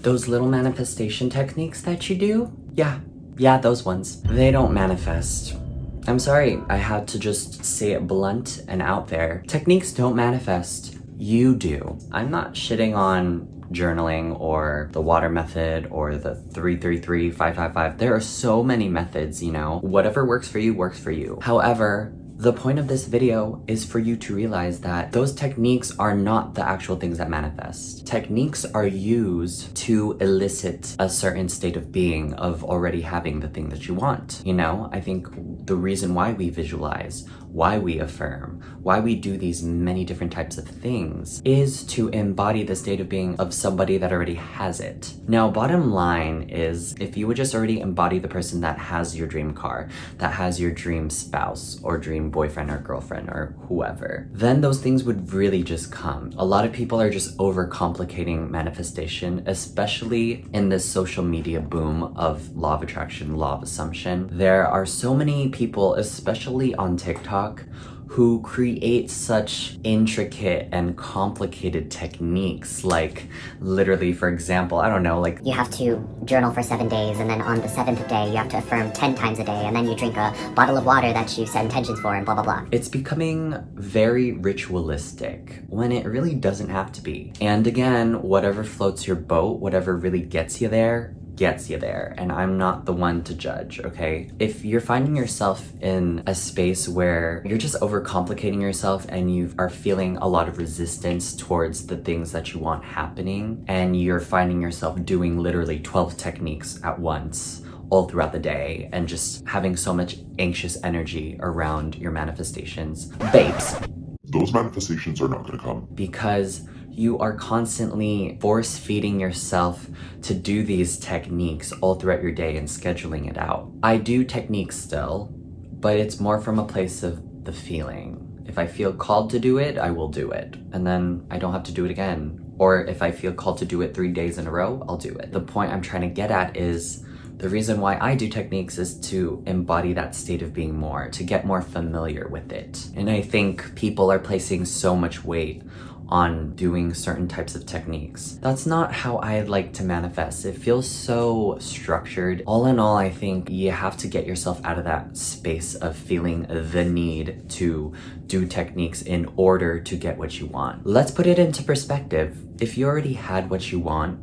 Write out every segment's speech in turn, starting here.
Those little manifestation techniques that you do? Yeah, those ones. They don't manifest. I'm sorry, I had to just say it blunt and out there. Techniques don't manifest. You do. I'm not shitting on journaling or the water method or the 333-555. There are so many methods, you know. Whatever works for you works for you. However, the point of this video is for you to realize that those techniques are not the actual things that manifest. Techniques are used to elicit a certain state of being, of already having the thing that you want. You know, I think the reason why we visualize, why we affirm, why we do these many different types of things is to embody the state of being of somebody that already has it. Now, bottom line is, if you would just already embody the person that has your dream car, that has your dream spouse or dream boyfriend or girlfriend or whoever, then those things would really just come. A lot of people are just overcomplicating manifestation, especially in this social media boom of law of attraction, law of assumption. There are so many people, especially on TikTok, who create such intricate and complicated techniques. Like, literally, for example, I don't know, like, you have to journal for 7 days, and then on the 7th day, you have to affirm 10 times a day, and then you drink a bottle of water that you set intentions for, and blah, blah, blah. It's becoming very ritualistic when it really doesn't have to be. And again, whatever floats your boat, whatever really gets you there, and I'm not the one to judge, okay? If you're finding yourself in a space where you're just overcomplicating yourself and you are feeling a lot of resistance towards the things that you want happening, and you're finding yourself doing literally 12 techniques at once all throughout the day and just having so much anxious energy around your manifestations, babes, those manifestations are not going to come. Because you are constantly force feeding yourself to do these techniques all throughout your day and scheduling it out. I do techniques still, but it's more from a place of the feeling. If I feel called to do it, I will do it. And then I don't have to do it again. Or if I feel called to do it 3 days in a row, I'll do it. The point I'm trying to get at is, the reason why I do techniques is to embody that state of being more, to get more familiar with it. And I think people are placing so much weight on doing certain types of techniques. That's not how I like to manifest. It feels so structured. All in all, I think you have to get yourself out of that space of feeling the need to do techniques in order to get what you want. Let's put it into perspective. If you already had what you want,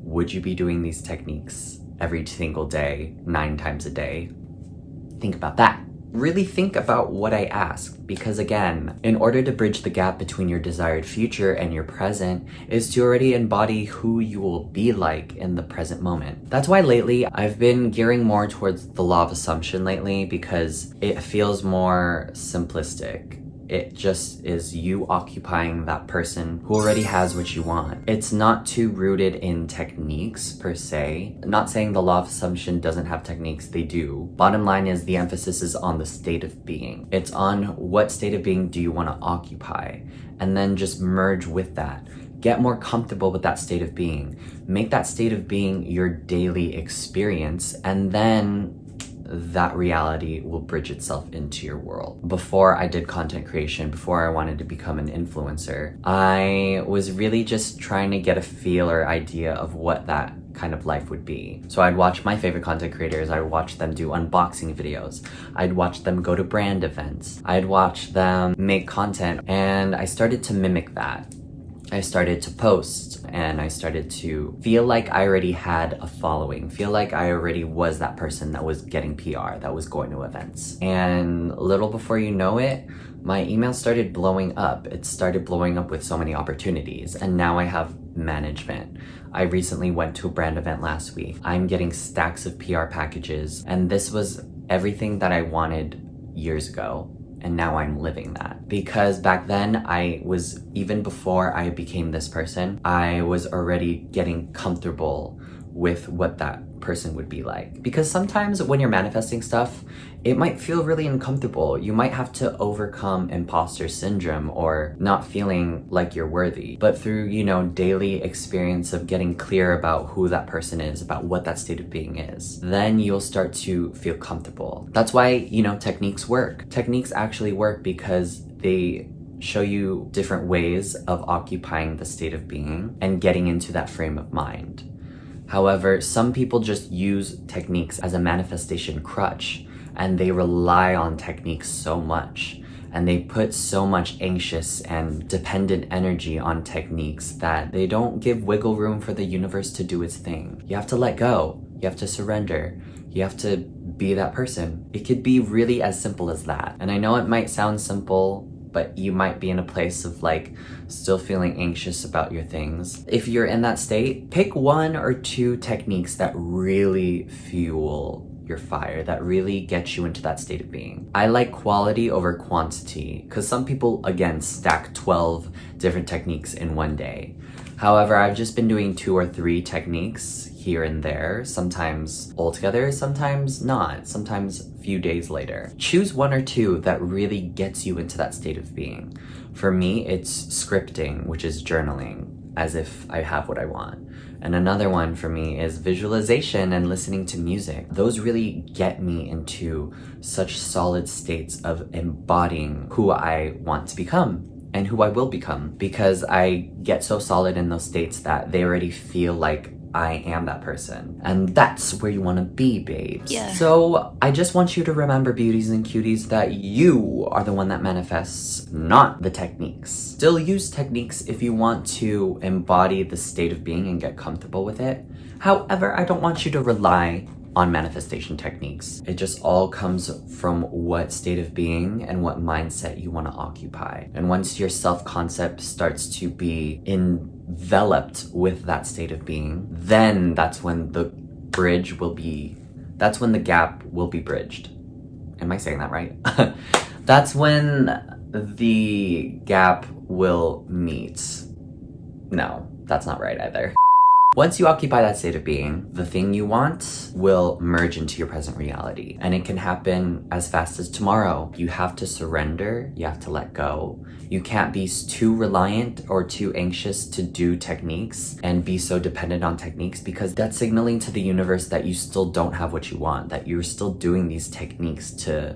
would you be doing these techniques every single day, 9 times a day? Think about that. Really think about what I ask, because again, in order to bridge the gap between your desired future and your present is to already embody who you will be like in the present moment. That's why lately I've been gearing more towards the law of assumption lately, because it feels more simplistic. It just is you occupying that person who already has what you want. It's not too rooted in techniques per se. Not saying the law of assumption doesn't have techniques, they do. Bottom line is the emphasis is on the state of being. It's on what state of being do you want to occupy, and then just merge with that. Get more comfortable with that state of being. Make that state of being your daily experience, and then that reality will bridge itself into your world. Before I did content creation, before I wanted to become an influencer, I was really just trying to get a feel or idea of what that kind of life would be. So I'd watch my favorite content creators, I'd watch them do unboxing videos, I'd watch them go to brand events, I'd watch them make content, and I started to mimic that. I started to post and I started to feel like I already had a following, feel like I already was that person that was getting PR, that was going to events. And little before you know it, my email started blowing up. It started blowing up with so many opportunities, and now I have management. I recently went to a brand event last week. I'm getting stacks of PR packages, and this was everything that I wanted years ago. And now I'm living that. Because back then even before I became this person, I was already getting comfortable with what that person would be like. Because sometimes when you're manifesting stuff, it might feel really uncomfortable. You might have to overcome imposter syndrome or not feeling like you're worthy. But through, daily experience of getting clear about who that person is, about what that state of being is, then you'll start to feel comfortable. That's why, techniques work. Techniques actually work because they show you different ways of occupying the state of being and getting into that frame of mind. However, some people just use techniques as a manifestation crutch, and they rely on techniques so much. And they put so much anxious and dependent energy on techniques that they don't give wiggle room for the universe to do its thing. You have to let go. You have to surrender. You have to be that person. It could be really as simple as that. And I know it might sound simple, but you might be in a place of like still feeling anxious about your things. If you're in that state, pick 1 or 2 techniques that really fuel your fire, that really gets you into that state of being. I like quality over quantity, because some people, again, stack 12 different techniques in one day. However, I've just been doing 2 or 3 techniques here and there, sometimes all together, sometimes not, sometimes a few days later. Choose 1 or 2 that really gets you into that state of being. For me, it's scripting, which is journaling, as if I have what I want. And another one for me is visualization and listening to music. Those really get me into such solid states of embodying who I want to become and who I will become, because I get so solid in those states that they already feel like I am that person. And that's where you want to be, babes. Yeah. So I just want you to remember, beauties and cuties, that you are the one that manifests, not the techniques. Still use techniques if you want to embody the state of being and get comfortable with it. However, I don't want you to rely on manifestation techniques. It just all comes from what state of being and what mindset you want to occupy. And once your self-concept starts to be enveloped with that state of being, then that's when the gap will be bridged. Am I saying that right? That's when the gap will meet. No, that's not right either. Once you occupy that state of being, the thing you want will merge into your present reality. And it can happen as fast as tomorrow. You have to surrender, you have to let go. You can't be too reliant or too anxious to do techniques and be so dependent on techniques, because that's signaling to the universe that you still don't have what you want, that you're still doing these techniques to,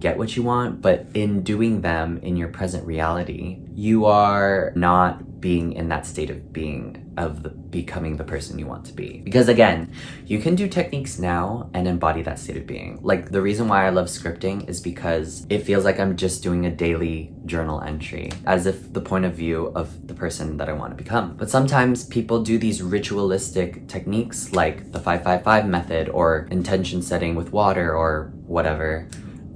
get what you want. But in doing them in your present reality, you are not being in that state of being, of becoming the person you want to be. Because again, you can do techniques now and embody that state of being. Like, the reason why I love scripting is because it feels like I'm just doing a daily journal entry, as if the point of view of the person that I want to become. But sometimes people do these ritualistic techniques like the 5-5-5 method or intention setting with water or whatever.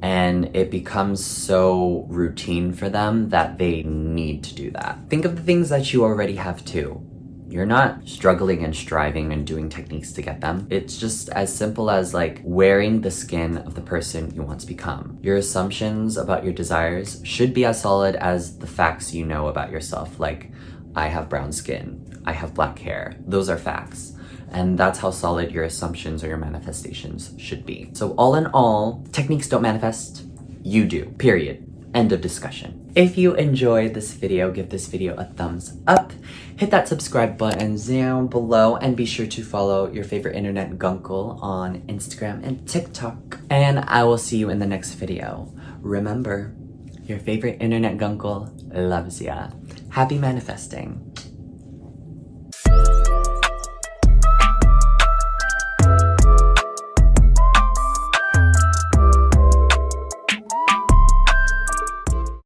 And it becomes so routine for them that they need to do that. Think of the things that you already have too. You're not struggling and striving and doing techniques to get them. It's just as simple as like wearing the skin of the person you want to become. Your assumptions about your desires should be as solid as the facts you know about yourself. Like, I have brown skin, I have black hair. Those are facts. And that's how solid your assumptions or your manifestations should be. So all in all, techniques don't manifest, you do, period. End of discussion. If you enjoyed this video, give this video a thumbs up, hit that subscribe button down below, and be sure to follow your favorite internet gunkle on Instagram and TikTok. And I will see you in the next video. Remember, your favorite internet gunkle loves ya. Happy manifesting.